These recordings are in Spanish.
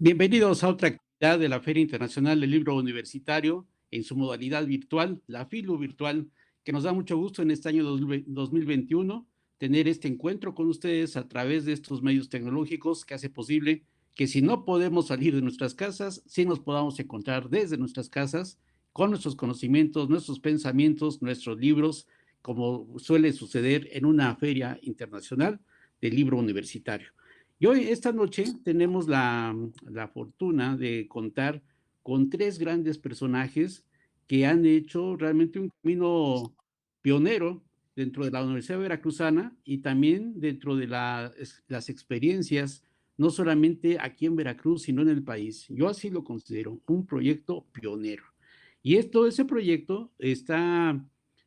Bienvenidos a otra actividad de la Feria Internacional del Libro Universitario en su modalidad virtual, la FILU virtual, que nos da mucho gusto en este año 2021 tener este encuentro con ustedes a través de estos medios tecnológicos que hace posible que si no podemos salir de nuestras casas, sí nos podamos encontrar desde nuestras casas con nuestros conocimientos, nuestros pensamientos, nuestros libros, como suele suceder en una feria internacional del libro universitario. Y hoy, esta noche, tenemos la fortuna de contar con tres grandes personajes que han hecho realmente un camino pionero dentro de la Universidad Veracruzana y también dentro de las experiencias, no solamente aquí en Veracruz, sino en el país. Yo así lo considero, un proyecto pionero. Ese proyecto está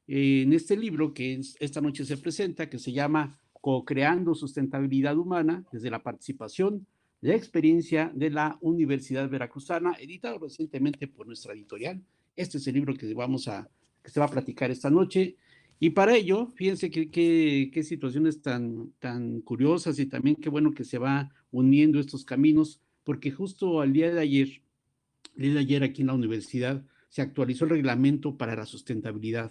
en este libro esta noche se presenta, que se llama Co-creando sustentabilidad humana desde la participación, la experiencia de la Universidad Veracruzana, editado recientemente por nuestra editorial. Este es el libro que se va a platicar esta noche. Y para ello, fíjense qué situaciones tan curiosas y también qué bueno que se va uniendo estos caminos, porque justo el día de ayer aquí en la universidad se actualizó el reglamento para la sustentabilidad.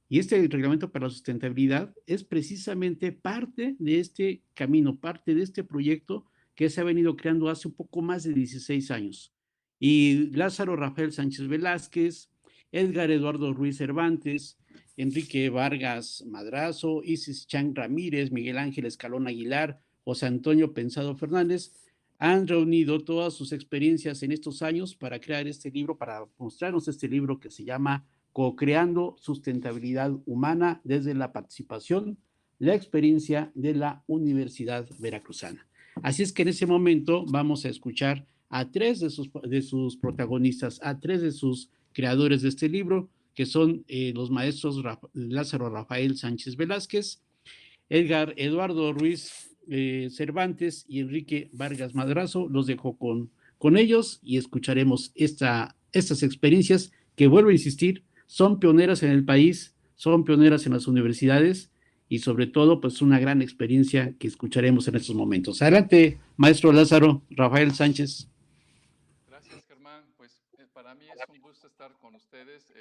Y este reglamento para la sustentabilidad es precisamente parte de este camino, parte de este proyecto que se ha venido creando hace un poco más de 16 años. Y Lázaro Rafael Sánchez Velázquez, Edgar Eduardo Ruiz Cervantes, Enrique Vargas Madrazo, Isis Chang Ramírez, Miguel Ángel Escalón Aguilar, José Antonio Pensado Fernández, han reunido todas sus experiencias en estos años para crear este libro, para mostrarnos este libro que se llama Co-creando sustentabilidad humana desde la participación, la experiencia de la Universidad Veracruzana. Así es que en ese momento vamos a escuchar a tres de sus protagonistas, a tres de sus creadores de este libro, que son los maestros Lázaro Rafael Sánchez Velázquez, Edgar Eduardo Ruiz Cervantes y Enrique Vargas Madrazo. Los dejo con ellos y escucharemos estas experiencias que, vuelvo a insistir, son pioneras en el país, son pioneras en las universidades y sobre todo, pues una gran experiencia que escucharemos en estos momentos. Adelante, maestro Lázaro Rafael Sánchez. Gracias, Germán. Pues para mí es un gusto estar con ustedes.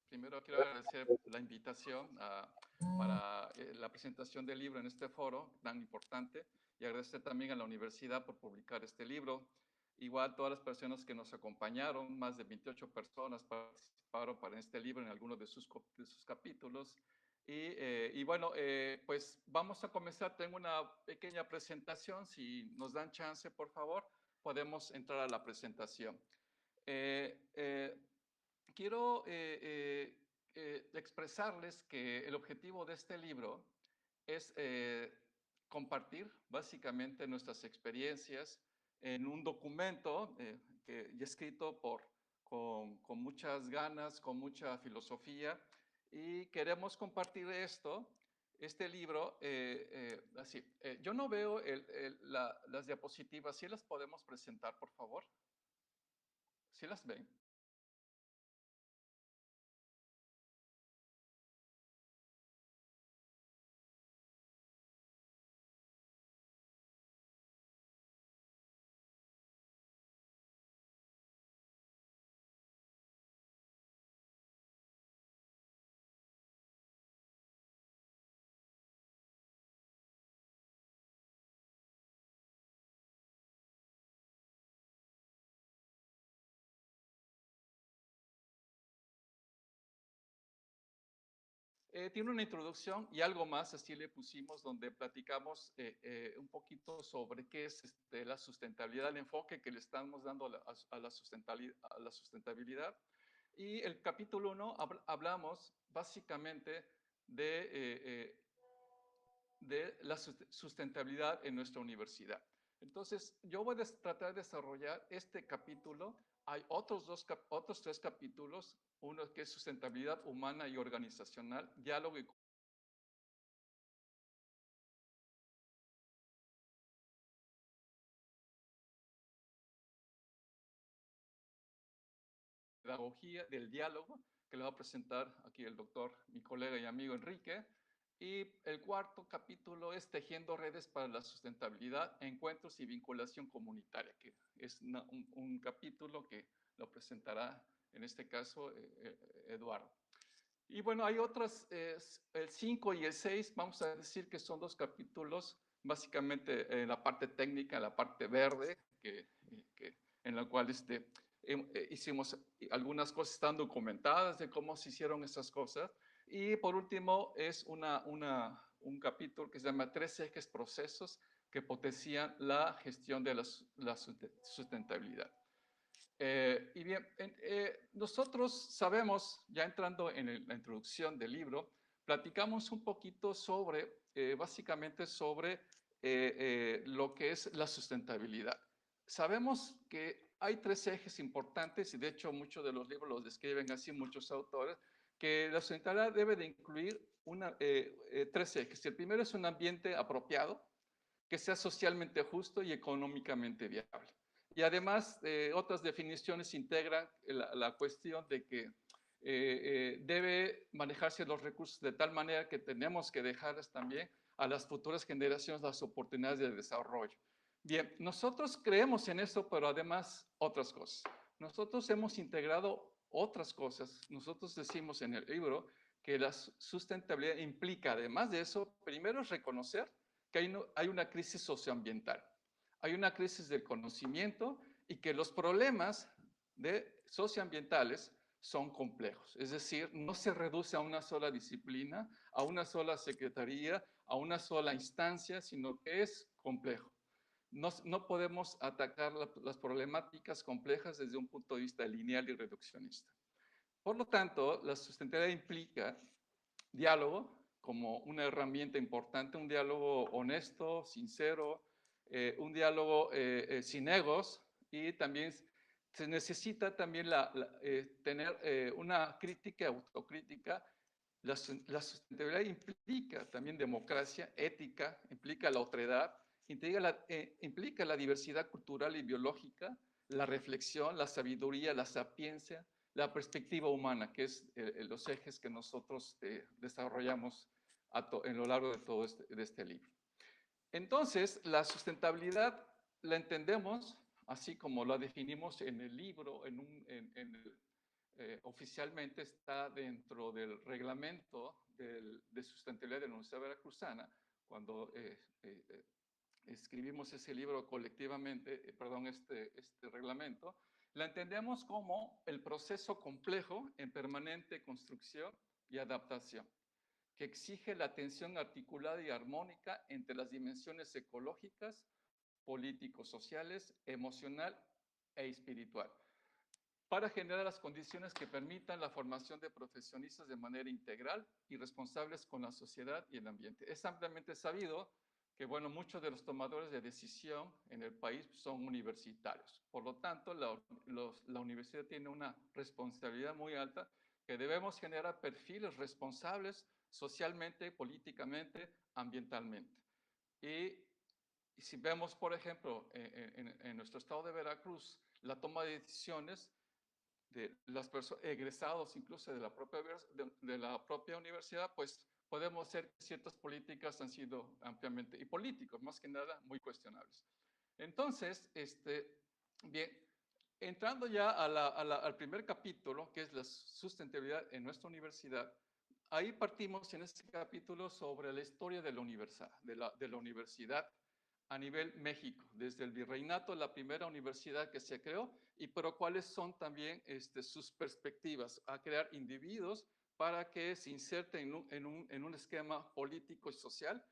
Primero quiero agradecer la invitación para la presentación del libro en este foro tan importante y agradecer también a la universidad por publicar este libro. Igual todas las personas que nos acompañaron, más de 28 personas participaron para este libro en algunos de sus capítulos. Y bueno, pues vamos a comenzar. Tengo una pequeña presentación. Si nos dan chance, por favor, podemos entrar a la presentación. Eh, eh, Quiero expresarles que el objetivo de este libro es compartir básicamente nuestras experiencias en un documento escrito con muchas ganas, con mucha filosofía, y queremos compartir este libro, así. Yo no veo las diapositivas. ¿Sí las podemos presentar, por favor? ¿Sí las ven? Tiene una introducción y algo más, así le pusimos, donde platicamos un poquito sobre qué es la sustentabilidad, el enfoque que le estamos dando a la sustentabilidad. Y el capítulo 1 hablamos básicamente de la sustentabilidad en nuestra universidad. Entonces, yo voy a tratar de desarrollar este capítulo. Hay otros tres capítulos, uno que es sustentabilidad humana y organizacional, diálogo y pedagogía del diálogo, que le va a presentar aquí el doctor, mi colega y amigo Enrique. Y el cuarto capítulo es Tejiendo redes para la sustentabilidad, encuentros y vinculación comunitaria, que es un capítulo que lo presentará, en este caso, Eduardo. Y bueno, hay otras, el 5 y el 6, vamos a decir que son dos capítulos, básicamente en la parte técnica, la parte verde, en la cual hicimos algunas cosas, están documentadas de cómo se hicieron esas cosas. Y por último, es un capítulo que se llama Tres ejes procesos que potencian la gestión de la sustentabilidad. Y bien, nosotros sabemos, ya entrando en la introducción del libro, platicamos un poquito sobre, básicamente sobre lo que es la sustentabilidad. Sabemos que hay tres ejes importantes, y de hecho muchos de los libros los describen así muchos autores, que la sustentabilidad debe de incluir tres ejes. El primero es un ambiente apropiado, que sea socialmente justo y económicamente viable. Y además, otras definiciones integran la cuestión de que debe manejarse los recursos de tal manera que tenemos que dejarles también a las futuras generaciones las oportunidades de desarrollo. Bien, nosotros creemos en eso, pero además otras cosas. Nosotros hemos integrado otras cosas. Nosotros decimos en el libro que la sustentabilidad implica, además de eso, primero es reconocer que hay una crisis socioambiental, hay una crisis del conocimiento y que los problemas socioambientales son complejos. Es decir, no se reduce a una sola disciplina, a una sola secretaría, a una sola instancia, sino que es complejo. No podemos atacar las problemáticas complejas desde un punto de vista lineal y reduccionista. Por lo tanto, la sustentabilidad implica diálogo como una herramienta importante, un diálogo honesto, sincero, un diálogo sin egos, y también se necesita también tener una crítica, autocrítica. La sustentabilidad implica también democracia, ética, implica la otredad, implica la diversidad cultural y biológica, la reflexión, la sabiduría, la sapiencia, la perspectiva humana, que es los ejes que nosotros desarrollamos en lo largo de todo este libro. Entonces, la sustentabilidad la entendemos, así como la definimos en el libro, oficialmente está dentro del reglamento de sustentabilidad de la Universidad Veracruzana, cuando escribimos ese libro colectivamente, perdón, este reglamento, la entendemos como el proceso complejo en permanente construcción y adaptación, que exige la atención articulada y armónica entre las dimensiones ecológicas, político-sociales, emocional e espiritual, para generar las condiciones que permitan la formación de profesionistas de manera integral y responsables con la sociedad y el ambiente. Es ampliamente sabido que, bueno, muchos de los tomadores de decisión en el país son universitarios. Por lo tanto, la universidad tiene una responsabilidad muy alta, que debemos generar perfiles responsables socialmente, políticamente, ambientalmente. Y si vemos, por ejemplo, en nuestro estado de Veracruz, la toma de decisiones de las personas egresados incluso de la propia universidad, pues podemos ser que ciertas políticas han sido ampliamente, y políticos más que nada, muy cuestionables. Entonces, bien, entrando ya al primer capítulo, que es la sustentabilidad en nuestra universidad, ahí partimos en este capítulo sobre la historia de la universidad a nivel México, desde el virreinato, la primera universidad que se creó, pero cuáles son también sus perspectivas a crear individuos para que se inserten en un esquema político y social.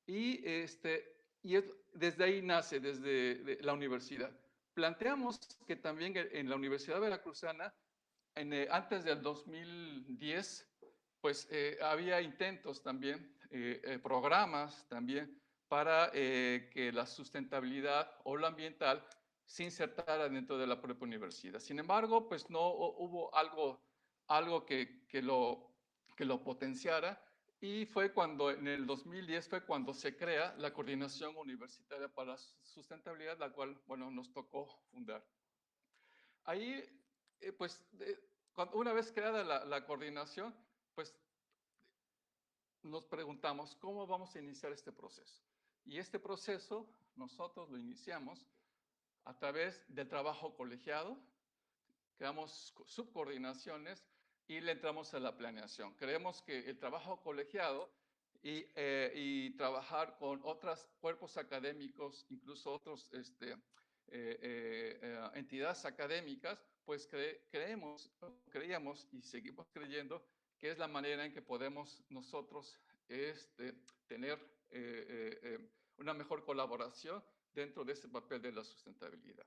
Y, desde ahí nace, desde la universidad. Planteamos que también en la Universidad Veracruzana, antes del 2010, pues había intentos también, programas también, para que la sustentabilidad o lo ambiental se insertara dentro de la propia universidad. Sin embargo, pues no hubo algo que lo potenciara, y fue cuando en el 2010 fue cuando se crea la Coordinación Universitaria para la Sustentabilidad, la cual, bueno, nos tocó fundar. Ahí, pues, una vez creada la coordinación, pues nos preguntamos cómo vamos a iniciar este proceso. Y este proceso nosotros lo iniciamos a través del trabajo colegiado, creamos subcoordinaciones y le entramos a la planeación. Creemos que el trabajo colegiado y trabajar con otros cuerpos académicos, incluso otras entidades académicas, pues creíamos y seguimos creyendo que es la manera en que podemos nosotros tener una mejor colaboración dentro de ese papel de la sustentabilidad.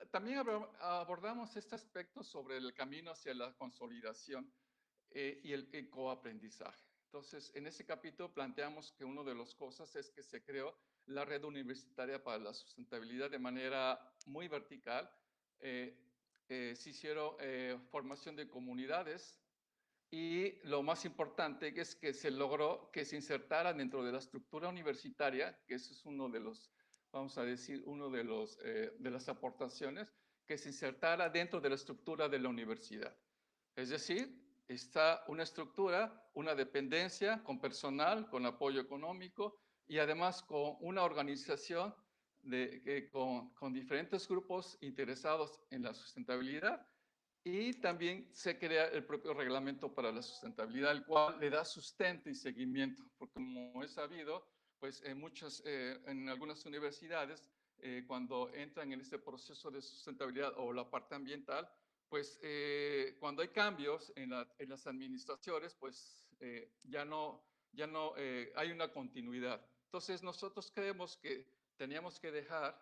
También abordamos este aspecto sobre el camino hacia la consolidación y el coaprendizaje. Entonces, en ese capítulo planteamos que una de las cosas es que se creó la red universitaria para la sustentabilidad de manera muy vertical. Se hicieron formación de comunidades y lo más importante es que se logró que se insertaran dentro de la estructura universitaria, que eso es uno de los, vamos a decir, de las aportaciones, que se insertara dentro de la estructura de la universidad. Es decir, está una estructura, una dependencia con personal, con apoyo económico y además con una organización con diferentes grupos interesados en la sustentabilidad. Y también se crea el propio reglamento para la sustentabilidad, el cual le da sustento y seguimiento, porque como es sabido, pues en algunas universidades, cuando entran en este proceso de sustentabilidad o la parte ambiental, pues cuando hay cambios en las administraciones, pues ya no hay una continuidad. Entonces nosotros creemos que tenemos que dejar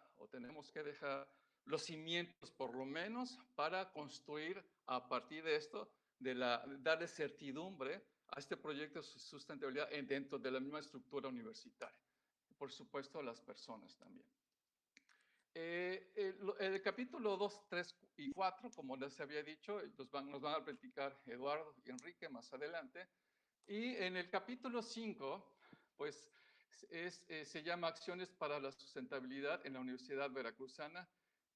los cimientos, por lo menos, para construir a partir de esto, darle certidumbre a este proyecto de sustentabilidad dentro de la misma estructura universitaria. Por supuesto, a las personas también. El capítulo 2, 3 y 4, como les había dicho, nos van a platicar Eduardo y Enrique más adelante. Y en el capítulo 5, pues, se llama Acciones para la Sustentabilidad en la Universidad Veracruzana.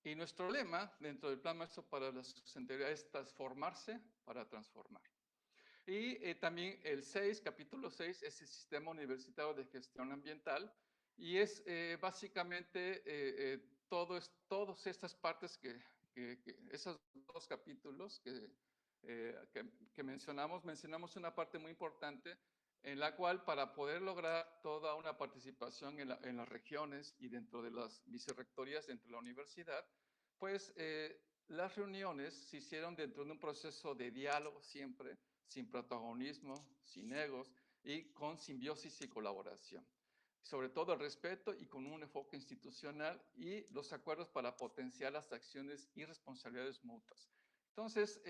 Y nuestro lema dentro del Plan Maestro para la Sustentabilidad es transformarse para transformar. Y también el 6, capítulo 6, es el Sistema Universitario de Gestión Ambiental. Y es básicamente todas estas partes esos dos capítulos que mencionamos una parte muy importante en la cual para poder lograr toda una participación en las regiones y dentro de las vicerrectorías dentro de la universidad, pues las reuniones se hicieron dentro de un proceso de diálogo siempre, sin protagonismo, sin egos y con simbiosis y colaboración. Sobre todo el respeto y con un enfoque institucional y los acuerdos para potenciar las acciones y responsabilidades mutuas. Entonces,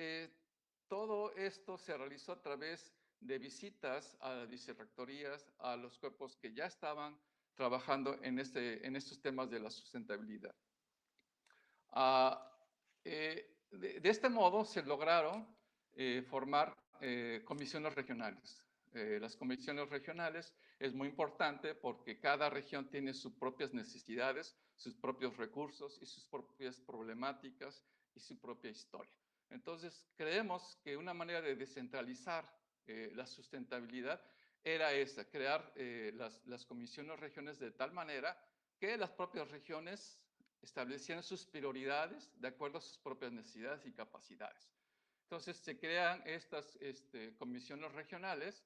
todo esto se realizó a través de visitas a las vicerrectorías, a los cuerpos que ya estaban trabajando en estos temas de la sustentabilidad. De este modo se lograron formar comisiones regionales. Las comisiones regionales es muy importante porque cada región tiene sus propias necesidades, sus propios recursos y sus propias problemáticas y su propia historia. Entonces, creemos que una manera de descentralizar la sustentabilidad era esa, crear las comisiones regionales de tal manera que las propias regiones establecieran sus prioridades de acuerdo a sus propias necesidades y capacidades. Entonces, se crean estas comisiones regionales,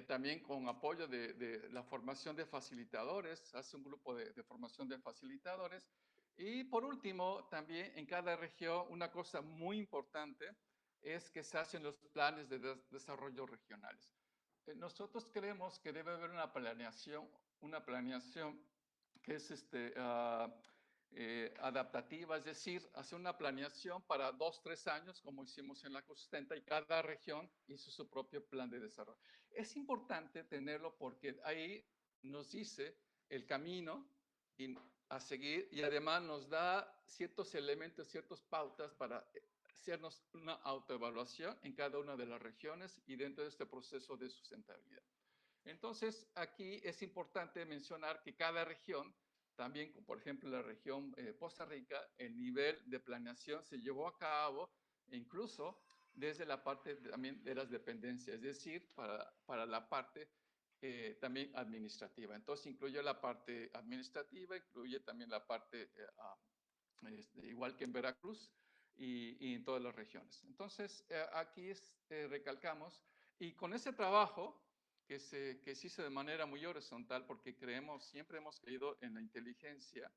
también con apoyo de la formación de facilitadores, hace un grupo de formación de facilitadores. Y por último, también en cada región, una cosa muy importante es que se hacen los planes de desarrollo regionales. Nosotros creemos que debe haber una planeación que es adaptativa, es decir, hacer una planeación para 2, 3 años, como hicimos en la Cosustenta, y cada región hizo su propio plan de desarrollo. Es importante tenerlo porque ahí nos dice el camino a seguir y además nos da ciertos elementos, ciertas pautas para hacernos una autoevaluación en cada una de las regiones y dentro de este proceso de sustentabilidad. Entonces, aquí es importante mencionar que cada región, también, por ejemplo, la región Poza Rica, el nivel de planeación se llevó a cabo incluso desde la parte también de las dependencias, es decir, para la parte también administrativa. Entonces incluye la parte administrativa, incluye también la parte, igual que en Veracruz y en todas las regiones. Entonces aquí recalcamos, y con ese trabajo que se hizo de manera muy horizontal, porque siempre hemos creído en la inteligencia,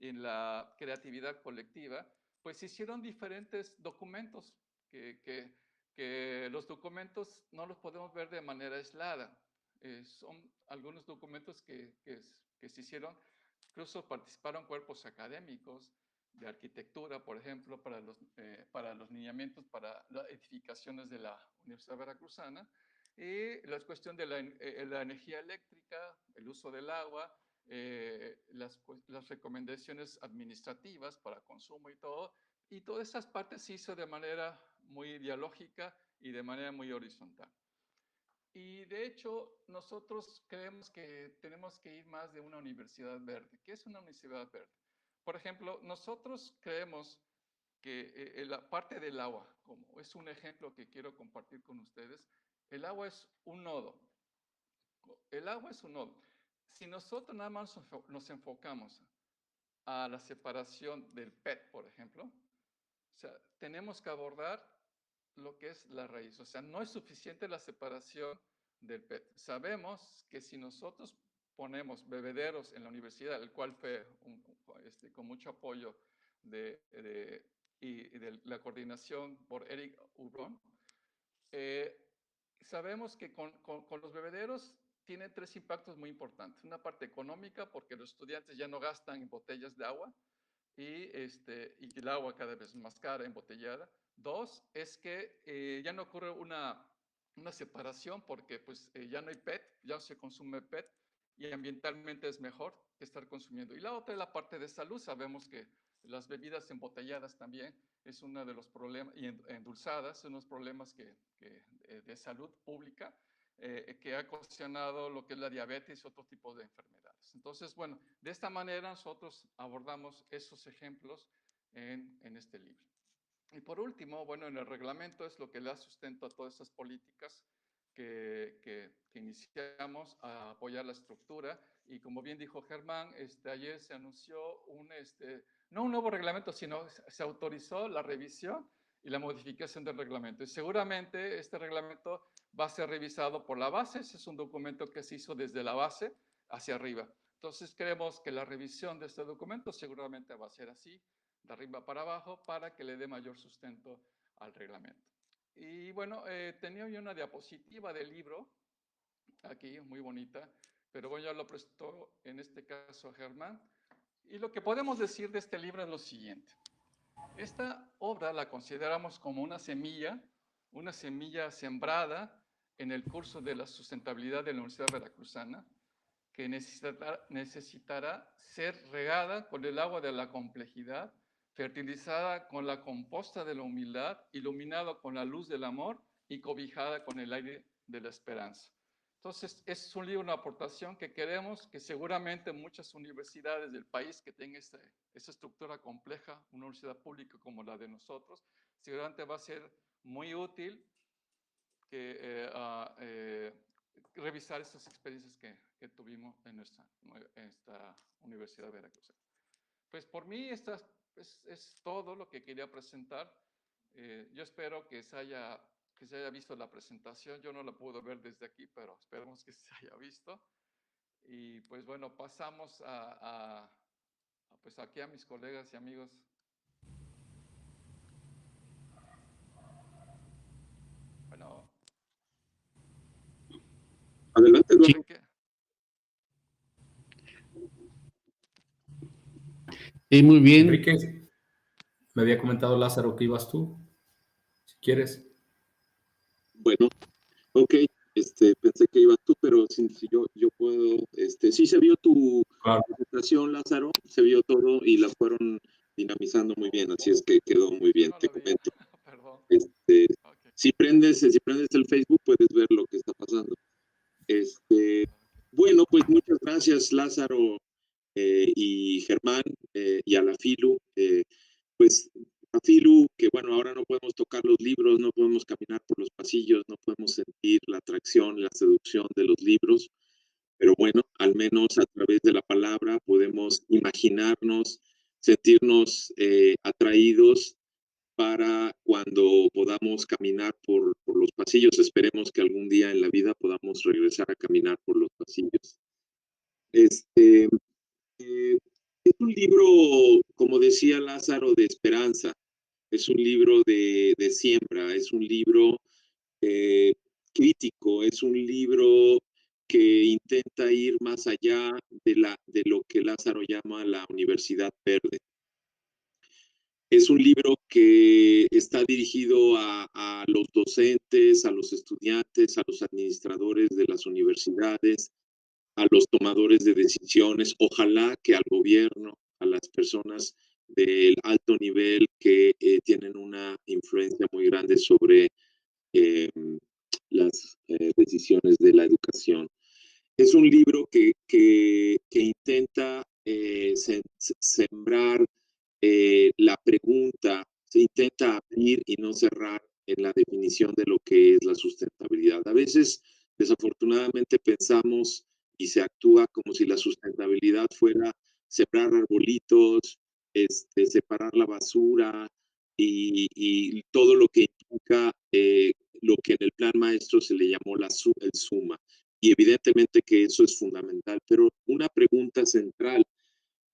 en la creatividad colectiva, pues se hicieron diferentes documentos que los documentos no los podemos ver de manera aislada. Son algunos documentos que se hicieron, incluso participaron cuerpos académicos de arquitectura, por ejemplo, para los lineamientos, para las edificaciones de la Universidad Veracruzana, y la cuestión de la energía eléctrica, el uso del agua, las recomendaciones administrativas para consumo y todas esas partes se hizo de manera muy dialógica y de manera muy horizontal. Y de hecho, nosotros creemos que tenemos que ir más de una universidad verde. ¿Qué es una universidad verde? Por ejemplo, nosotros creemos que la parte del agua, como es un ejemplo que quiero compartir con ustedes, el agua es un nodo. El agua es un nodo. Si nosotros nada más nos enfocamos a la separación del PET, por ejemplo, o sea, tenemos que abordar lo que es la raíz. O sea, no es suficiente la separación del PET. Sabemos que si nosotros ponemos bebederos en la universidad, el cual fue con mucho apoyo y de la coordinación por Eric Ubron, sabemos que con los bebederos tiene 3 impactos muy importantes. Una parte económica, porque los estudiantes ya no gastan en botellas de agua y el agua cada vez más cara, embotellada. 2, es que ya no ocurre una separación porque pues, ya no hay PET, ya no se consume PET y ambientalmente es mejor que estar consumiendo. Y la otra es la parte de salud. Sabemos que las bebidas embotelladas también es uno de los problemas, y endulzadas, son unos problemas de salud pública que ha ocasionado lo que es la diabetes y otro tipo de enfermedades. Entonces, bueno, de esta manera nosotros abordamos esos ejemplos en este libro. Y por último, bueno, en el reglamento es lo que le da sustento a todas esas políticas que iniciamos a apoyar la estructura. Y como bien dijo Germán, ayer se anunció no un nuevo reglamento, sino se autorizó la revisión y la modificación del reglamento. Y seguramente este reglamento va a ser revisado por la base. Ese es un documento que se hizo desde la base hacia arriba. Entonces creemos que la revisión de este documento seguramente va a ser así, de arriba para abajo, para que le dé mayor sustento al reglamento. Y bueno, tenía yo una diapositiva del libro, aquí, muy bonita, pero bueno, ya lo prestó en este caso a Germán. Y lo que podemos decir de este libro es lo siguiente. Esta obra la consideramos como una semilla sembrada en el curso de la sustentabilidad de la Universidad Veracruzana, que necesitará ser regada con el agua de la complejidad, fertilizada con la composta de la humildad, iluminada con la luz del amor y cobijada con el aire de la esperanza. Entonces, es un libro, una aportación que queremos que seguramente muchas universidades del país que tengan esa estructura compleja, una universidad pública como la de nosotros, seguramente va a ser muy útil revisar estas experiencias que tuvimos en esta Universidad Veracruzana. Pues por mí es todo lo que quería presentar. Yo espero que se haya visto la presentación. Yo no la puedo ver desde aquí, pero esperemos que se haya visto. Y pues bueno, pasamos pues aquí a mis colegas y amigos. Bueno. Adelante, Eduardo. Muy bien. Enrique, me había comentado Lázaro que ibas tú, si quieres. Bueno, ok, pensé que ibas tú, pero si yo puedo, sí se vio tu presentación, Lázaro, se vio todo y la fueron dinamizando muy bien, así es que quedó muy bien, te comento. Si prendes el Facebook puedes ver lo que está pasando. Bueno, pues muchas gracias, Lázaro y Germán, y a la FILU, pues a FILU, que bueno, bueno, ahora no podemos tocar los libros, no podemos caminar por los pasillos, no podemos sentir la atracción, la seducción de los libros, pero bueno, al menos a través de la palabra podemos imaginarnos, sentirnos atraídos para cuando podamos caminar por los pasillos. Esperemos que algún día en la vida podamos regresar a caminar por los pasillos. Es un libro, como decía Lázaro, de esperanza. Es un libro de siembra, es un libro crítico, es un libro que intenta ir más allá de lo que Lázaro llama la universidad verde. Es un libro que está dirigido a los docentes, a los estudiantes, a los administradores de las universidades, a los tomadores de decisiones, ojalá que al gobierno, a las personas del alto nivel que tienen una influencia muy grande sobre las decisiones de la educación. Es un libro que intenta sembrar la pregunta, se intenta abrir y no cerrar en la definición de lo que es la sustentabilidad. A veces, desafortunadamente, pensamos y se actúa como si la sustentabilidad fuera sembrar arbolitos, separar la basura y todo lo que implica lo que en el plan maestro se le llamó el suma. Y evidentemente que eso es fundamental, pero una pregunta central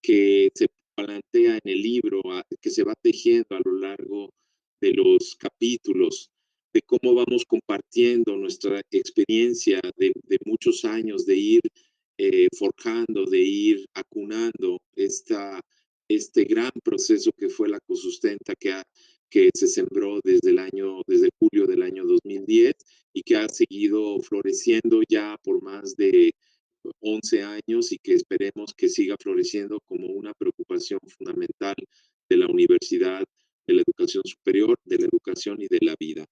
que se plantea en el libro, que se va tejiendo a lo largo de los capítulos, de cómo vamos compartiendo nuestra experiencia de muchos años de ir forjando, de ir acunando este gran proceso que fue la Ecosustenta, que se sembró desde julio del año 2010 y que ha seguido floreciendo ya por más de 11 años y que esperemos que siga floreciendo como una preocupación fundamental de la universidad, de la educación superior, de la educación y de la vida.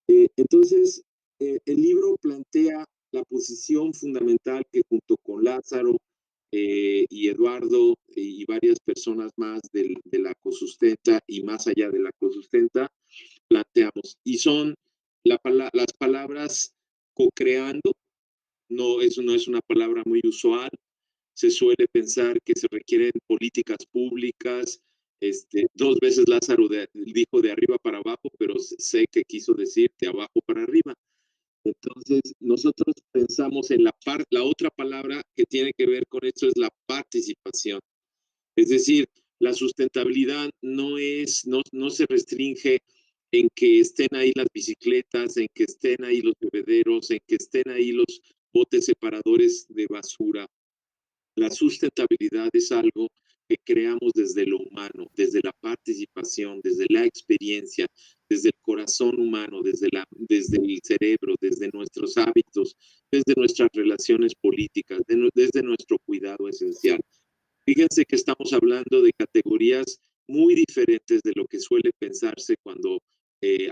Entonces, el libro plantea la posición fundamental que junto con Lázaro y Eduardo y varias personas más de la Ecosustenta y más allá de la Ecosustenta planteamos. Y son las palabras co-creando. No, eso no es una palabra muy usual. Se suele pensar que se requieren políticas públicas. 2 veces Lázaro dijo de arriba para abajo, pero sé que quiso decir de abajo para arriba. Entonces, nosotros pensamos en la otra palabra que tiene que ver con esto, es la participación. Es decir, la sustentabilidad no se restringe en que estén ahí las bicicletas, en que estén ahí los bebederos, en que estén ahí los botes separadores de basura. La sustentabilidad es algo que creamos desde lo humano, desde la participación, desde la experiencia, desde el corazón humano, desde el cerebro, desde nuestros hábitos, desde nuestras relaciones políticas, desde nuestro cuidado esencial. Fíjense que estamos hablando de categorías muy diferentes de lo que suele pensarse cuando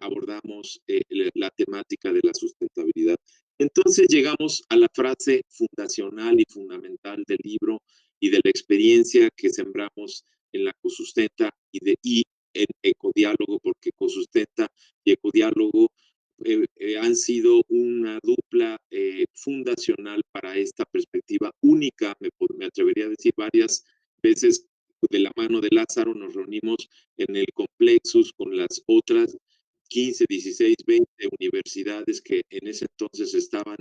abordamos la temática de la sustentabilidad. Entonces llegamos a la frase fundacional y fundamental del libro y de la experiencia que sembramos en la Ecosustenta y en Ecodiálogo, porque Ecosustenta y Ecodiálogo han sido una dupla fundacional para esta perspectiva única. Me atrevería a decir varias veces de la mano de Lázaro nos reunimos en el Complexus con las otras 15, 16, 20 universidades que en ese entonces estaban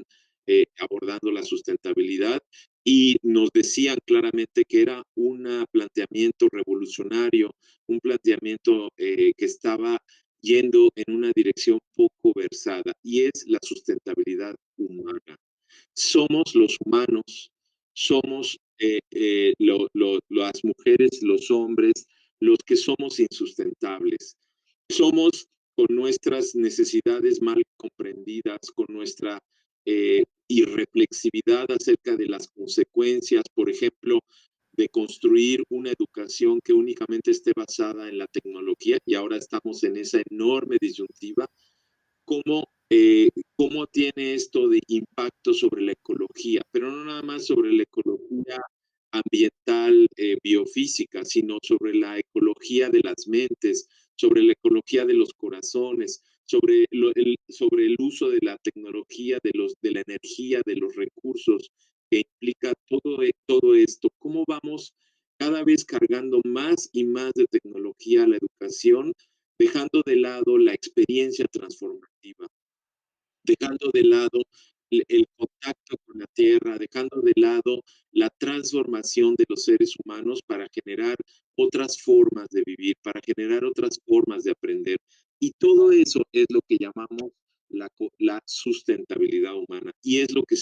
abordando la sustentabilidad y nos decían claramente que era un planteamiento revolucionario, un planteamiento que estaba yendo en una dirección poco versada, y es la sustentabilidad humana. Somos los humanos, somos las mujeres, los hombres, los que somos insustentables. Somos con nuestras necesidades mal comprendidas, con nuestra irreflexividad acerca de las consecuencias, por ejemplo, de construir una educación que únicamente esté basada en la tecnología, y ahora estamos en esa enorme disyuntiva. ¿Cómo tiene esto de impacto sobre la ecología? Pero no nada más sobre la ecología ambiental, biofísica, sino sobre la ecología de las mentes, sobre la ecología de los corazones, sobre el uso de la tecnología, de la energía, de los recursos que implica todo esto. ¿Cómo vamos cada vez cargando más y más de tecnología a la educación, dejando de lado la experiencia transformativa, dejando de lado el contacto con la tierra, dejando de lado la transformación de los seres humanos para generar otras formas de vivir, para generar otras formas de aprender? Y todo eso es lo que llamamos la sustentabilidad humana. Y es lo que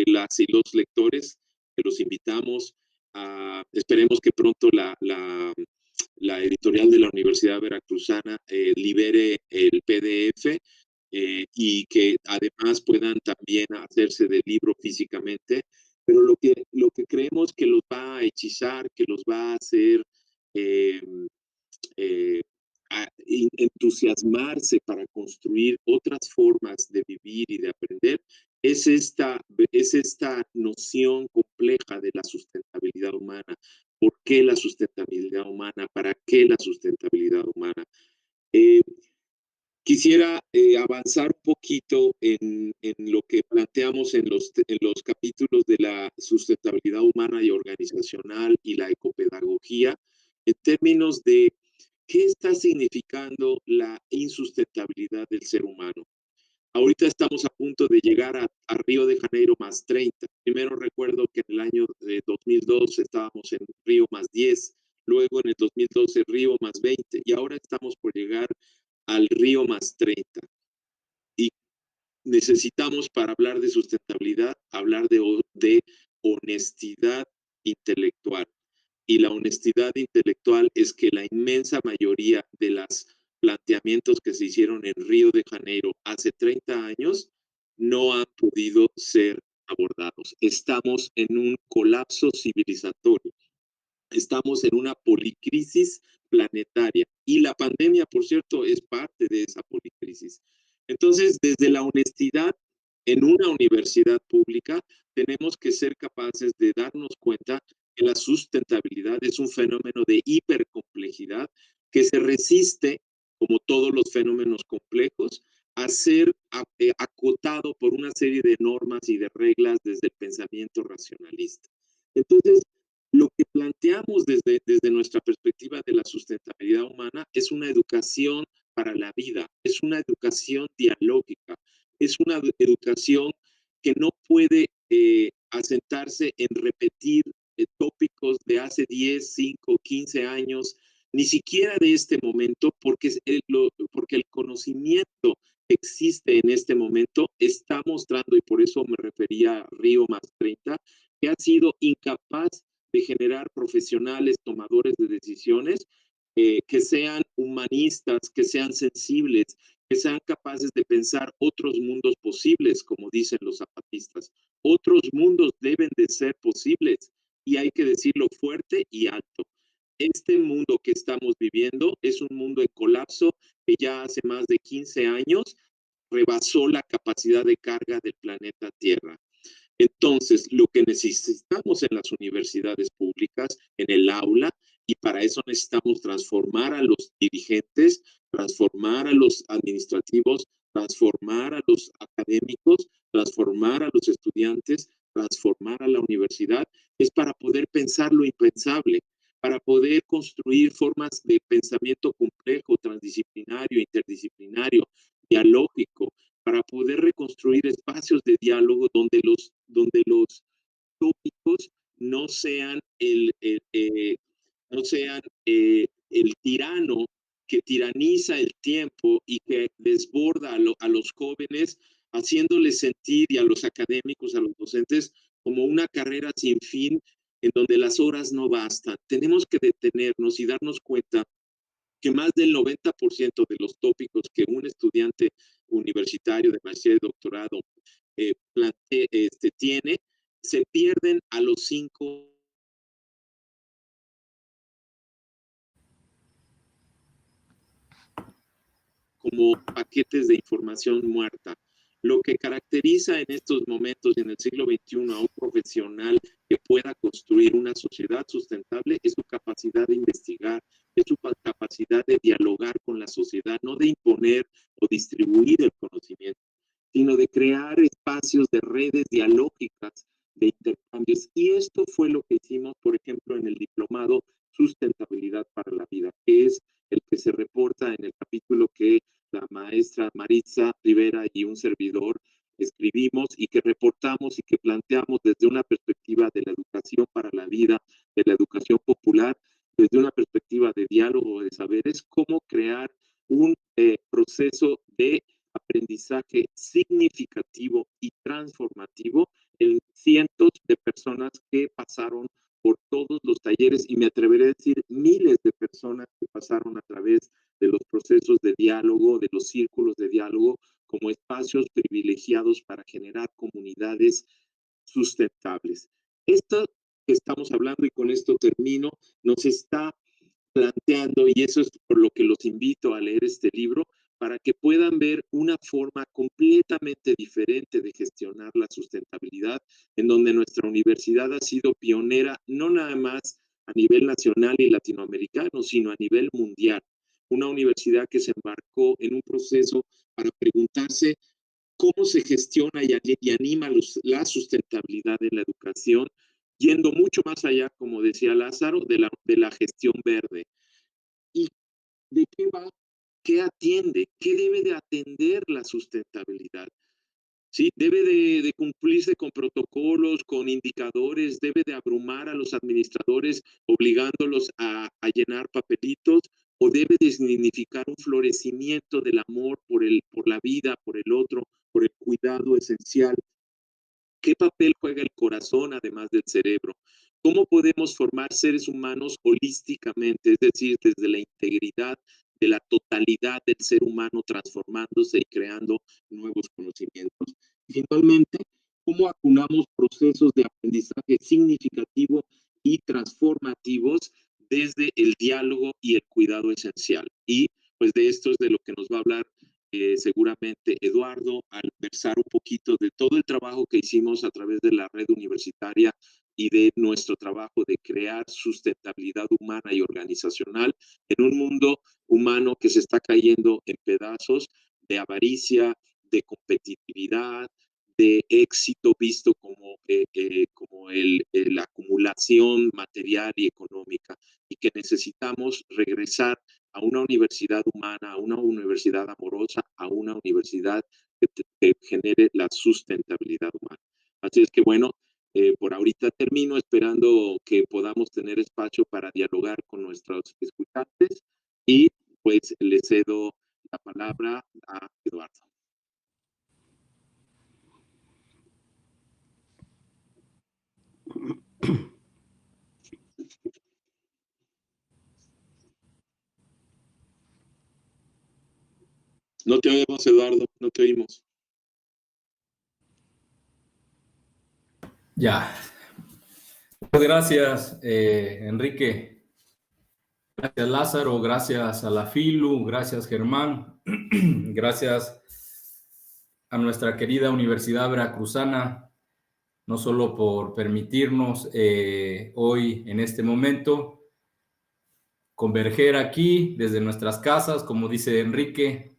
las y los lectores, que los invitamos a, esperemos que pronto la editorial de la Universidad Veracruzana libere el PDF, y que además puedan también hacerse del libro físicamente, pero lo que creemos que los va a hechizar, que los va a hacer eh, entusiasmarse para construir otras formas de vivir y de aprender, es esta noción compleja de la sustentabilidad humana. ¿Por qué la sustentabilidad humana? ¿Para qué la sustentabilidad humana? Quisiera avanzar un poquito en lo que planteamos en los capítulos de la sustentabilidad humana y organizacional y la ecopedagogía, en términos de qué está significando la insustentabilidad del ser humano. Ahorita estamos a punto de llegar a Río de Janeiro más 30. Primero recuerdo que en el año 2002 estábamos en Río más 10, luego en el 2012 Río más 20 y ahora estamos por llegar al Río más 30. Y necesitamos, para hablar de sustentabilidad, hablar de honestidad intelectual. Y la honestidad intelectual es que la inmensa mayoría de los planteamientos que se hicieron en Río de Janeiro hace 30 años no han podido ser abordados. Estamos en un colapso civilizatorio. Estamos en una policrisis planetaria y la pandemia, por cierto, es parte de esa policrisis. Entonces, desde la honestidad en una universidad pública, tenemos que ser capaces de darnos cuenta que la sustentabilidad es un fenómeno de hipercomplejidad que se resiste, como todos los fenómenos complejos, a ser acotado por una serie de normas y de reglas desde el pensamiento racionalista. Entonces, lo que planteamos desde nuestra perspectiva de la sustentabilidad humana es una educación para la vida, es una educación dialógica, es una educación que no puede asentarse en repetir tópicos de hace 10, 5, 15 años, ni siquiera de este momento, porque el conocimiento que existe en este momento está mostrando, y por eso me refería a Río más 30, que ha sido incapaz de generar profesionales tomadores de decisiones que sean humanistas, que sean sensibles, que sean capaces de pensar otros mundos posibles, como dicen los zapatistas. Otros mundos deben de ser posibles y hay que decirlo fuerte y alto. Este mundo que estamos viviendo es un mundo en colapso que ya hace más de 15 años rebasó la capacidad de carga del planeta Tierra. Entonces, lo que necesitamos en las universidades públicas, en el aula, y para eso necesitamos transformar a los dirigentes, transformar a los administrativos, transformar a los académicos, transformar a los estudiantes, transformar a la universidad, es para poder pensar lo impensable, para poder construir formas de pensamiento complejo, transdisciplinario, interdisciplinario, dialógico, para poder reconstruir espacios de diálogo donde los tópicos no sean el tirano que tiraniza el tiempo y que desborda a los jóvenes, haciéndoles sentir, y a los académicos, a los docentes, como una carrera sin fin en donde las horas no bastan. Tenemos que detenernos y darnos cuenta que más del 90% de los tópicos que un estudiante universitario de maestría y doctorado tiene, se pierden a los 5 como paquetes de información muerta. lo que caracteriza en estos momentos y en el siglo XXI a un profesional que pueda construir una sociedad sustentable es su capacidad de investigar, es su capacidad de dialogar con la sociedad, no de imponer o distribuir el conocimiento, sino de crear espacios de redes dialógicas, de intercambios. Y esto fue lo que hicimos, por ejemplo, en el diplomado Sustentabilidad para la Vida, que es el que se reporta en el capítulo que la maestra Maritza Rivera y un servidor escribimos y que reportamos y que planteamos desde una perspectiva de la educación para la vida, de la educación popular, desde una perspectiva de diálogo de saberes, cómo crear un proceso de aprendizaje significativo y transformativo en cientos de personas que pasaron por todos los talleres y me atreveré a decir miles de personas que pasaron a través de los procesos de diálogo, de los círculos de diálogo, como espacios privilegiados para generar comunidades sustentables. Esto que estamos hablando, y con esto termino, nos está planteando, y eso es por lo que los invito a leer este libro, para que puedan ver una forma completamente diferente de gestionar la sustentabilidad, en donde nuestra universidad ha sido pionera, no nada más a nivel nacional y latinoamericano, sino a nivel mundial. Una universidad que se embarcó en un proceso para preguntarse cómo se gestiona y anima la sustentabilidad en la educación, yendo mucho más allá, como decía Lázaro, de la gestión verde. ¿Y de qué va? ¿Qué atiende? ¿Qué debe de atender la sustentabilidad? ¿Sí? Debe de cumplirse con protocolos, con indicadores, debe de abrumar a los administradores obligándolos a llenar papelitos, o debe de significar un florecimiento del amor por la vida, por el otro, por el cuidado esencial. ¿Qué papel juega el corazón además del cerebro? ¿Cómo podemos formar seres humanos holísticamente, es decir, desde la integridad de la totalidad del ser humano transformándose y creando nuevos conocimientos? Y finalmente, ¿cómo acunamos procesos de aprendizaje significativo y transformativos desde el diálogo y el cuidado esencial? Y pues de esto es de lo que nos va a hablar seguramente Eduardo, al versar un poquito de todo el trabajo que hicimos a través de la red universitaria y de nuestro trabajo de crear sustentabilidad humana y organizacional en un mundo humano que se está cayendo en pedazos de avaricia, de competitividad, de éxito visto como la acumulación material y económica, y que necesitamos regresar a una universidad humana, a una universidad amorosa, a una universidad que genere la sustentabilidad humana. Así es que bueno, por ahorita termino esperando que podamos tener espacio para dialogar con nuestros escuchantes y pues le cedo la palabra a Eduardo. No te oímos, Eduardo, no te oímos. Ya. Muchas gracias, Enrique. Gracias, Lázaro. Gracias a la FILU. Gracias, Germán. Gracias a nuestra querida Universidad Veracruzana, no solo por permitirnos hoy, en este momento, converger aquí desde nuestras casas, como dice Enrique,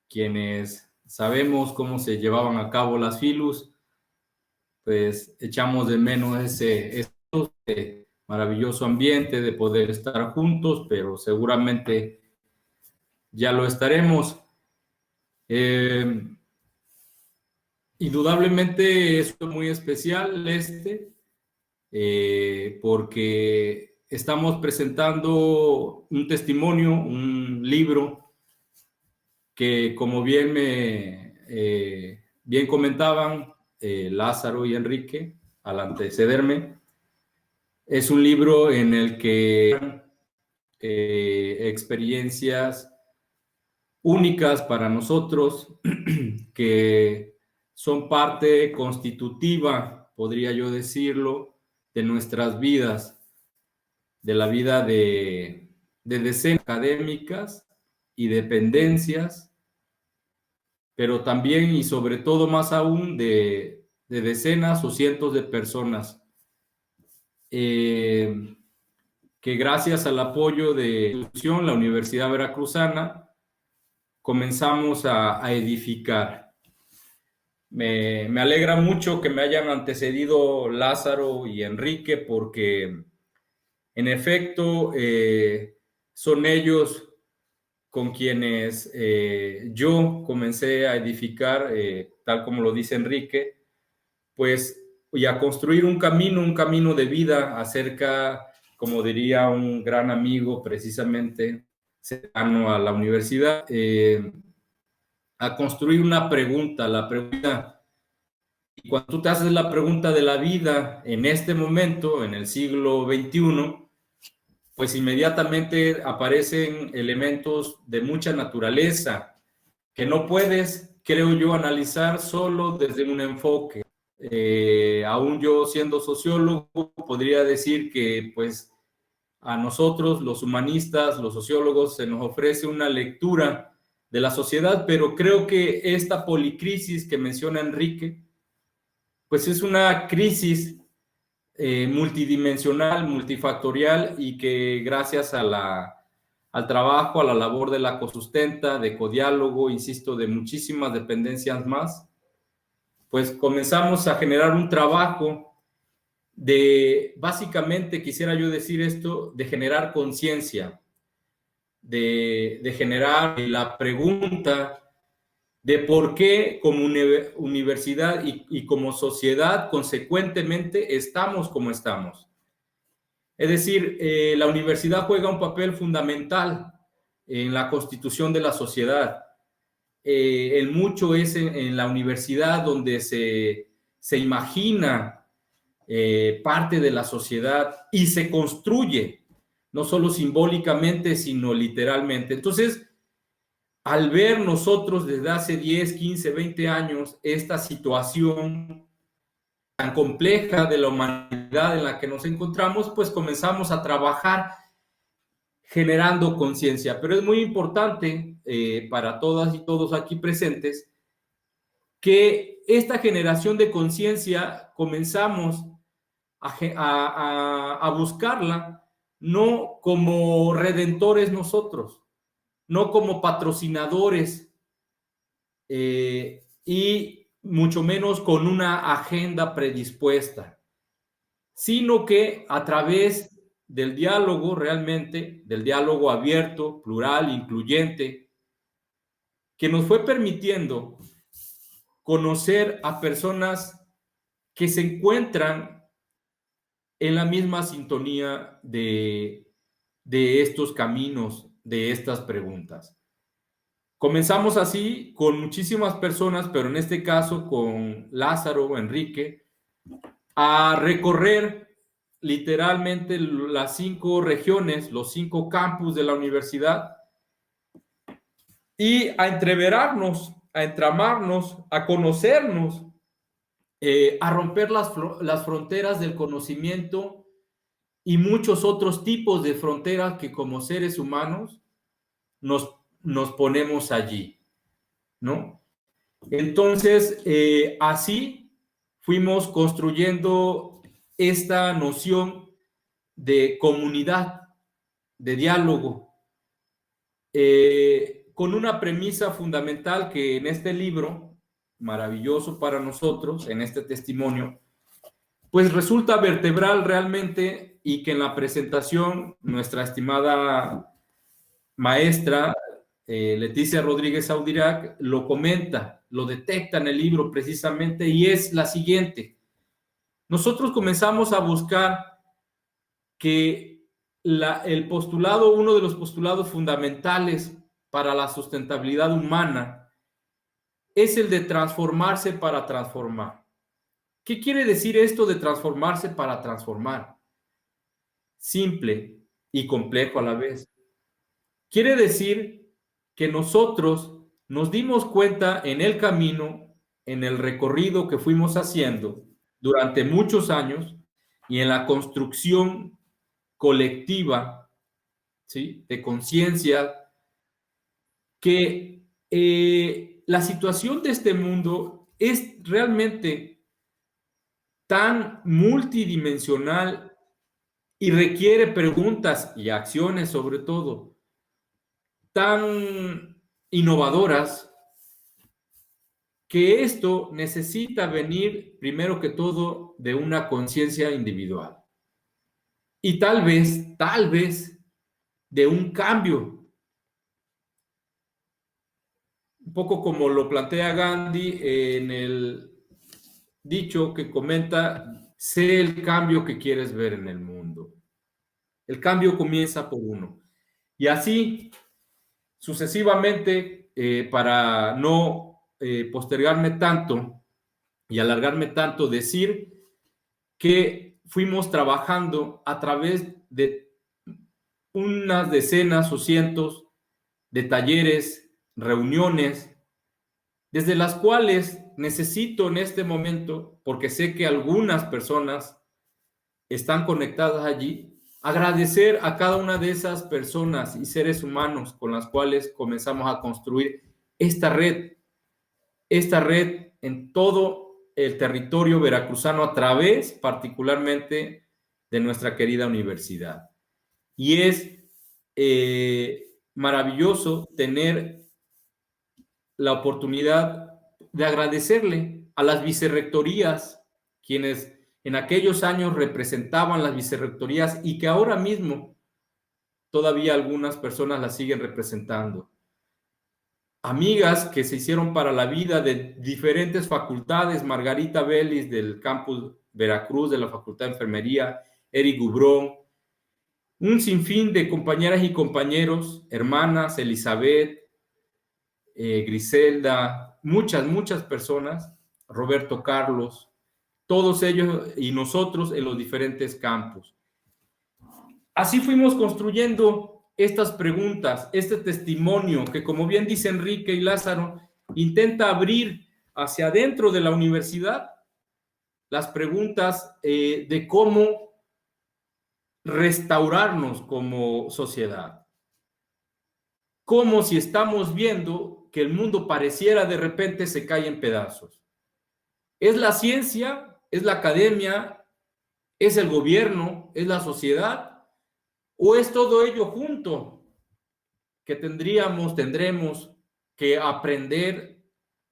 quienes sabemos cómo se llevaban a cabo las filus, pues echamos de menos ese maravilloso ambiente de poder estar juntos, pero seguramente ya lo estaremos. Indudablemente es muy especial porque estamos presentando un testimonio, un libro que, como bien bien comentaban Lázaro y Enrique al antecederme, es un libro en el que experiencias únicas para nosotros que son parte constitutiva, podría yo decirlo, de nuestras vidas, de la vida de decenas académicas y dependencias pero también y sobre todo más aún de decenas o cientos de personas que gracias al apoyo de la Universidad Veracruzana comenzamos a edificar. Me alegra mucho que me hayan antecedido Lázaro y Enrique porque en efecto son ellos con quienes yo comencé a edificar, tal como lo dice Enrique, pues, y a construir un camino de vida acerca, como diría un gran amigo precisamente cercano a la universidad, a construir una pregunta, la pregunta. Y cuando tú te haces la pregunta de la vida en este momento, en el siglo XXI, pues inmediatamente aparecen elementos de mucha naturaleza que no puedes, creo yo, analizar solo desde un enfoque. Aún yo siendo sociólogo, podría decir que pues a nosotros, los humanistas, los sociólogos, se nos ofrece una lectura de la sociedad, pero creo que esta policrisis que menciona Enrique, pues es una crisis multidimensional, multifactorial y que gracias a al trabajo, a la labor de la cosustenta, de codiálogo, insisto, de muchísimas dependencias más, pues comenzamos a generar un trabajo de, básicamente, quisiera yo decir esto, de generar conciencia, de generar la pregunta de por qué como universidad y como sociedad, consecuentemente, estamos como estamos. Es decir, la universidad juega un papel fundamental en la constitución de la sociedad. El mucho es en la universidad donde se imagina parte de la sociedad y se construye, no solo simbólicamente, sino literalmente. Entonces, al ver nosotros desde hace 10, 15, 20 años esta situación tan compleja de la humanidad en la que nos encontramos, pues comenzamos a trabajar generando conciencia. Pero es muy importante para todas y todos aquí presentes que esta generación de conciencia comenzamos a buscarla no como redentores nosotros, no como patrocinadores y mucho menos con una agenda predispuesta, sino que a través del diálogo realmente, del diálogo abierto, plural, incluyente, que nos fue permitiendo conocer a personas que se encuentran en la misma sintonía de estos caminos, de estas preguntas. Comenzamos así con muchísimas personas, pero en este caso con Lázaro, Enrique, a recorrer literalmente las 5 regiones, los 5 campus de la universidad y a entreverarnos, a entramarnos, a conocernos, a romper las fronteras del conocimiento y muchos otros tipos de fronteras que como seres humanos nos ponemos allí, ¿no? Entonces, así fuimos construyendo esta noción de comunidad, de diálogo, con una premisa fundamental que en este libro, maravilloso para nosotros, en este testimonio, pues resulta vertebral realmente y que en la presentación nuestra estimada maestra Leticia Rodríguez Audirac lo comenta, lo detecta en el libro precisamente y es la siguiente. Nosotros comenzamos a buscar que el postulado, uno de los postulados fundamentales para la sustentabilidad humana es el de transformarse para transformar. ¿Qué quiere decir esto de transformarse para transformar? Simple y complejo a la vez. Quiere decir que nosotros nos dimos cuenta en el camino, en el recorrido que fuimos haciendo durante muchos años y en la construcción colectiva, ¿sí?, de conciencia, que la situación de este mundo es realmente tan multidimensional y requiere preguntas y acciones, sobre todo, tan innovadoras, que esto necesita venir, primero que todo, de una conciencia individual. Y tal vez, de un cambio. Un poco como lo plantea Gandhi en el dicho que comenta: sé el cambio que quieres ver en el mundo. El cambio comienza por uno. Y así, sucesivamente, para no postergarme tanto y alargarme tanto, decir que fuimos trabajando a través de unas decenas o cientos de talleres, reuniones, desde las cuales necesito en este momento, porque sé que algunas personas están conectadas allí, agradecer a cada una de esas personas y seres humanos con las cuales comenzamos a construir esta red en todo el territorio veracruzano, a través particularmente de nuestra querida universidad. Y es maravilloso tener la oportunidad de agradecerle a las vicerrectorías, quienes en aquellos años representaban las vicerrectorías y que ahora mismo todavía algunas personas las siguen representando. Amigas que se hicieron para la vida de diferentes facultades: Margarita Vélez del campus Veracruz de la Facultad de Enfermería, Eric Gubrón, un sinfín de compañeras y compañeros, hermanas, Elizabeth, Griselda, muchas personas, Roberto Carlos, todos ellos y nosotros en los diferentes campus. Así fuimos construyendo estas preguntas, este testimonio que, como bien dice Enrique y Lázaro, intenta abrir hacia adentro de la universidad las preguntas de cómo restaurarnos como sociedad. Como si estamos viendo que el mundo pareciera de repente se cae en pedazos. ¿Es la ciencia? ¿Es la academia? ¿Es el gobierno? ¿Es la sociedad? ¿O es todo ello junto que tendremos que aprender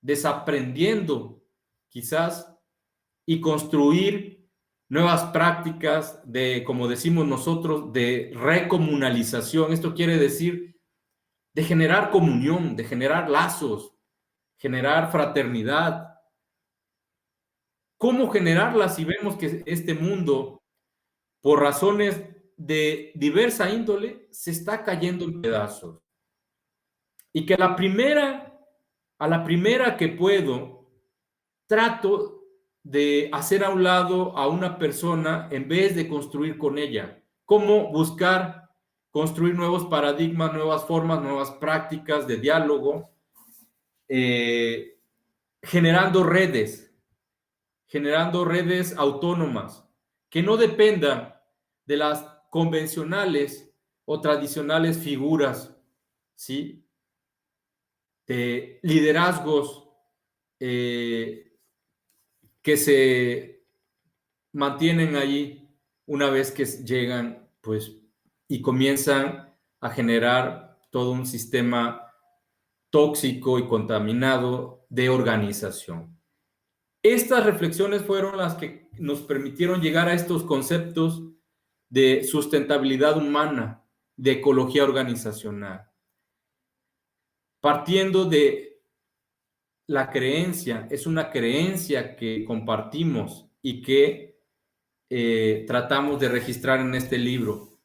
desaprendiendo quizás y construir nuevas prácticas de, como decimos nosotros, de recomunalización? Esto quiere decir de generar comunión, de generar lazos, generar fraternidad. ¿Cómo generarla si vemos que este mundo, por razones de diversa índole, se está cayendo en pedazos? Y que a la primera que puedo, trato de hacer a un lado a una persona en vez de construir con ella. ¿Cómo buscar construir nuevos paradigmas, nuevas formas, nuevas prácticas de diálogo, generando redes autónomas que no dependan de las convencionales o tradicionales figuras, ¿sí?, de liderazgos que se mantienen allí una vez que llegan, pues, y comienzan a generar todo un sistema tóxico y contaminado de organización. Estas reflexiones fueron las que nos permitieron llegar a estos conceptos de sustentabilidad humana, de ecología organizacional, partiendo de la creencia. Es una creencia que compartimos y que tratamos de registrar en este libro,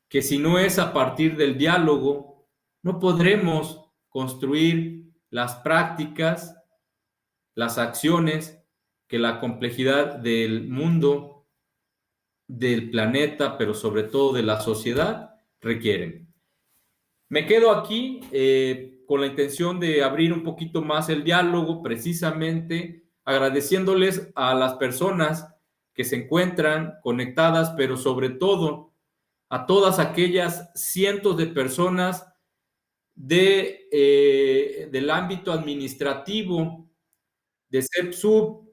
que si no es a partir del diálogo, no podremos construir las prácticas, las acciones que la complejidad del mundo, del planeta, pero sobre todo de la sociedad, requieren. Me quedo aquí con la intención de abrir un poquito más el diálogo, precisamente agradeciéndoles a las personas que se encuentran conectadas, pero sobre todo a todas aquellas cientos de personas del ámbito administrativo, de CEPSUB,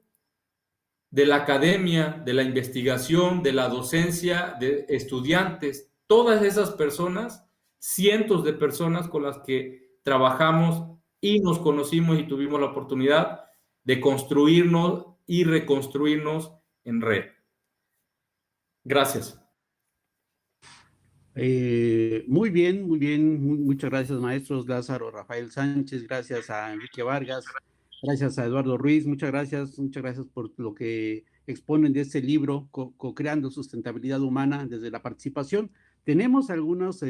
de la academia, de la investigación, de la docencia, de estudiantes, todas esas personas, cientos de personas con las que trabajamos y nos conocimos y tuvimos la oportunidad de construirnos y reconstruirnos en red. Gracias. Muy bien, muy bien. Muchas gracias, maestros Lázaro Rafael Sánchez. Gracias a Enrique Vargas. Gracias a Eduardo Ruiz. Muchas gracias por lo que exponen de este libro, Co-creando sustentabilidad humana desde la participación. Tenemos algunos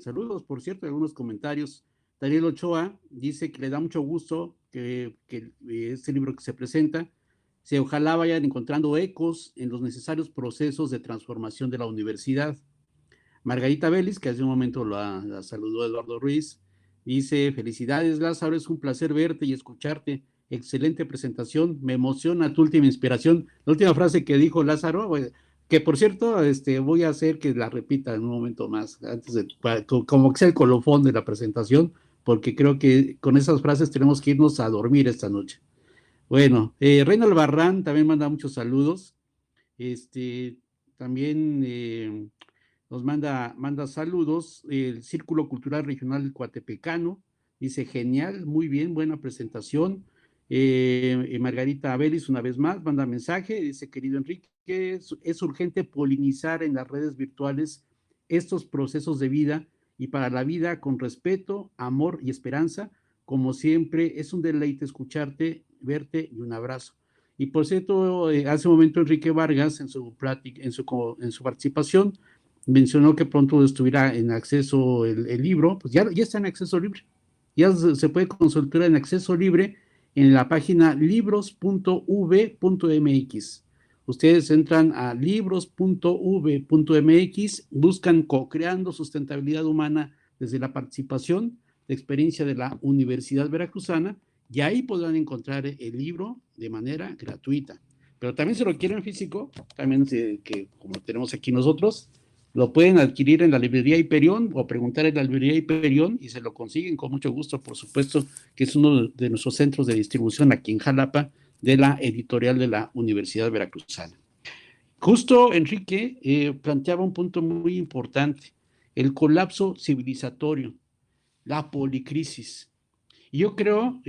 saludos, por cierto, algunos comentarios. Daniel Ochoa dice que le da mucho gusto que este libro que se presenta, ojalá vayan encontrando ecos en los necesarios procesos de transformación de la universidad. Margarita Vélez, que hace un momento la saludó Eduardo Ruiz, dice: felicidades, Lázaro, es un placer verte y escucharte. Excelente presentación, me emociona tu última inspiración. La última frase que dijo Lázaro, que por cierto, voy a hacer que la repita en un momento más, antes de, como que sea el colofón de la presentación, porque creo que con esas frases tenemos que irnos a dormir esta noche. Bueno, Reina Albarrán también manda muchos saludos. También nos manda saludos el Círculo Cultural Regional Coatepecano. Dice: genial, muy bien, buena presentación. Margarita Vélez, una vez más, manda mensaje. Dice: querido Enrique, es urgente polinizar en las redes virtuales estos procesos de vida y para la vida con respeto, amor y esperanza. Como siempre, es un deleite escucharte, verte y un abrazo. Y por cierto, hace un momento Enrique Vargas, en su participación, mencionó que pronto estuviera en acceso el libro. Pues ya está en acceso libre. Ya se puede consultar en acceso libre en la página libros.v.mx. Ustedes entran a libros.v.mx, buscan Co-creando sustentabilidad humana desde la participación, la experiencia de la Universidad Veracruzana, y ahí podrán encontrar el libro de manera gratuita. Pero también se lo quieren físico, también que como tenemos aquí nosotros, lo pueden adquirir en la librería Hiperión o preguntar en la librería Hiperión y se lo consiguen con mucho gusto, por supuesto, que es uno de nuestros centros de distribución aquí en Jalapa, de la editorial de la Universidad Veracruzana. Justo Enrique planteaba un punto muy importante: el colapso civilizatorio, la policrisis. Y yo creo,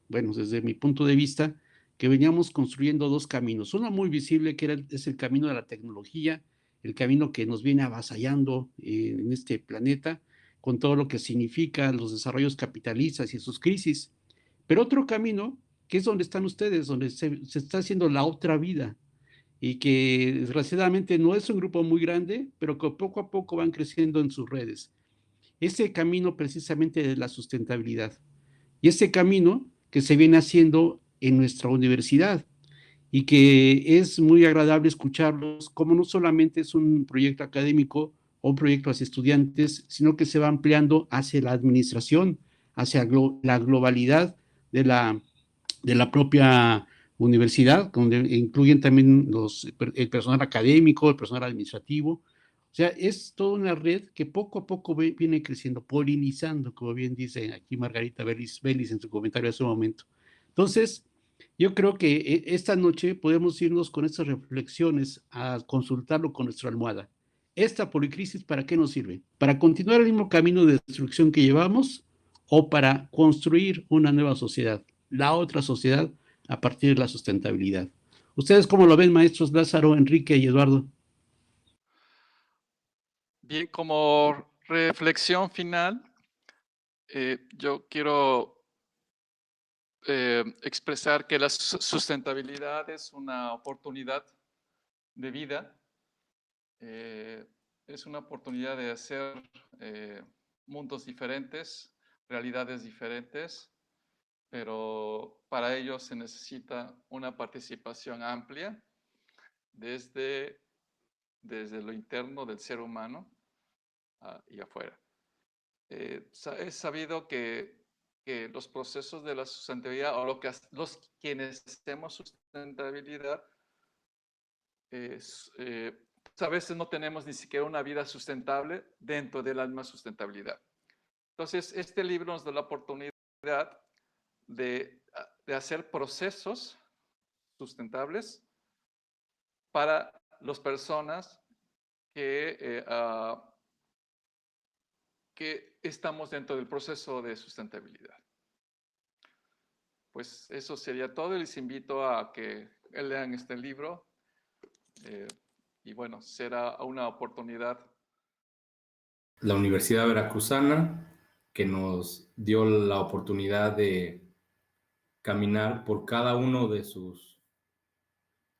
bueno, desde mi punto de vista, que veníamos construyendo dos caminos. Uno muy visible, que es el camino de la tecnología, el camino que nos viene avasallando en este planeta, con todo lo que significa los desarrollos capitalistas y sus crisis. Pero otro camino, que es donde están ustedes, donde se está haciendo la otra vida, y que desgraciadamente no es un grupo muy grande, pero que poco a poco van creciendo en sus redes. Ese camino precisamente de la sustentabilidad. Y ese camino que se viene haciendo en nuestra universidad y que es muy agradable escucharlos, como no solamente es un proyecto académico o un proyecto hacia estudiantes, sino que se va ampliando hacia la administración, hacia la globalidad de la propia universidad, donde incluyen también el personal académico, el personal administrativo. O sea, es toda una red que poco a poco viene creciendo, polinizando, como bien dice aquí Margarita Vélez en su comentario hace un momento. Entonces, yo creo que esta noche podemos irnos con estas reflexiones a consultarlo con nuestra almohada. ¿Esta policrisis para qué nos sirve? ¿Para continuar el mismo camino de destrucción que llevamos o para construir una nueva sociedad, la otra sociedad a partir de la sustentabilidad? ¿Ustedes cómo lo ven, maestros Lázaro, Enrique y Eduardo? Bien, como reflexión final, yo quiero expresar que la sustentabilidad es una oportunidad de vida, es una oportunidad de hacer mundos diferentes, realidades diferentes, pero para ello se necesita una participación amplia desde lo interno del ser humano y afuera. Es sabido que los procesos de la sustentabilidad o los quienes hacemos sustentabilidad, a veces no tenemos ni siquiera una vida sustentable dentro de la misma sustentabilidad. Entonces, este libro nos da la oportunidad de hacer procesos sustentables para las personas que estamos dentro del proceso de sustentabilidad. Pues eso sería todo. Les invito a que lean este libro. Y bueno, será una oportunidad. La Universidad Veracruzana, que nos dio la oportunidad de caminar por cada uno de sus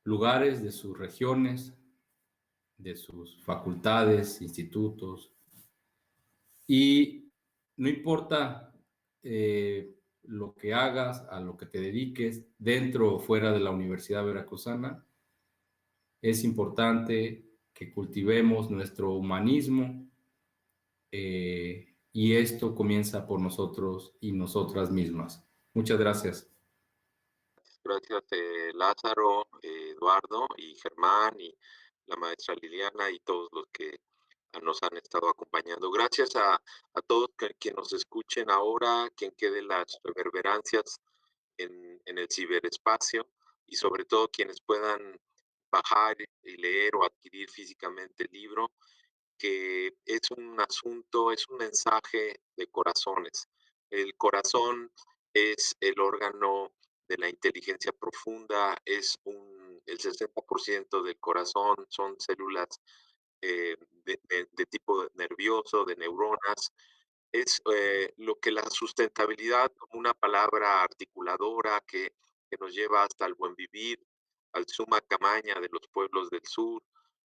lugares, de sus regiones, de sus facultades, institutos. Y no importa lo que hagas, a lo que te dediques, dentro o fuera de la Universidad Veracruzana, es importante que cultivemos nuestro humanismo, y esto comienza por nosotros y nosotras mismas. Muchas gracias. Gracias, Lázaro, Eduardo y Germán y la maestra Liliana y todos los que nos han estado acompañando. Gracias a todos quienes nos escuchen ahora, quien quede las reverberancias en el ciberespacio y sobre todo quienes puedan bajar y leer o adquirir físicamente el libro, que es un asunto, es un mensaje de corazones. El corazón es el órgano de la inteligencia profunda, el 60% del corazón son células de tipo nervioso, de neuronas. Es lo que la sustentabilidad, como una palabra articuladora que nos lleva hasta el buen vivir, al suma camaña de los pueblos del sur,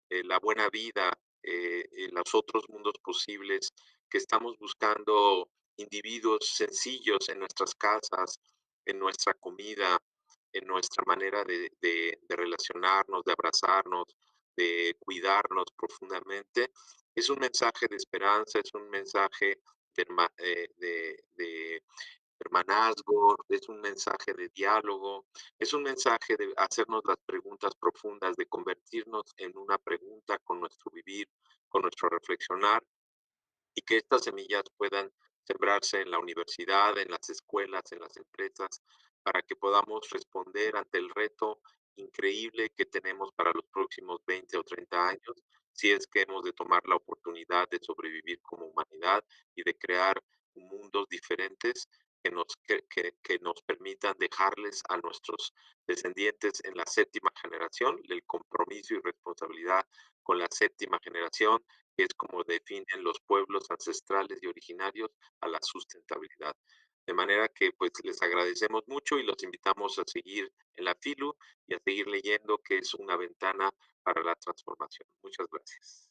la buena vida, en los otros mundos posibles, que estamos buscando individuos sencillos en nuestras casas, en nuestra comida, en nuestra manera de relacionarnos, de abrazarnos, de cuidarnos profundamente. Es un mensaje de esperanza, es un mensaje de hermanazgo, es un mensaje de diálogo, es un mensaje de hacernos las preguntas profundas, de convertirnos en una pregunta con nuestro vivir, con nuestro reflexionar, y que estas semillas puedan sembrarse en la universidad, en las escuelas, en las empresas, para que podamos responder ante el reto increíble que tenemos para los próximos 20 o 30 años, si es que hemos de tomar la oportunidad de sobrevivir como humanidad y de crear mundos diferentes que nos permitan dejarles a nuestros descendientes en la séptima generación el compromiso y responsabilidad con la séptima generación, que es como definen los pueblos ancestrales y originarios a la sustentabilidad. De manera que pues les agradecemos mucho y los invitamos a seguir en la FILU y a seguir leyendo, que es una ventana para la transformación. Muchas gracias.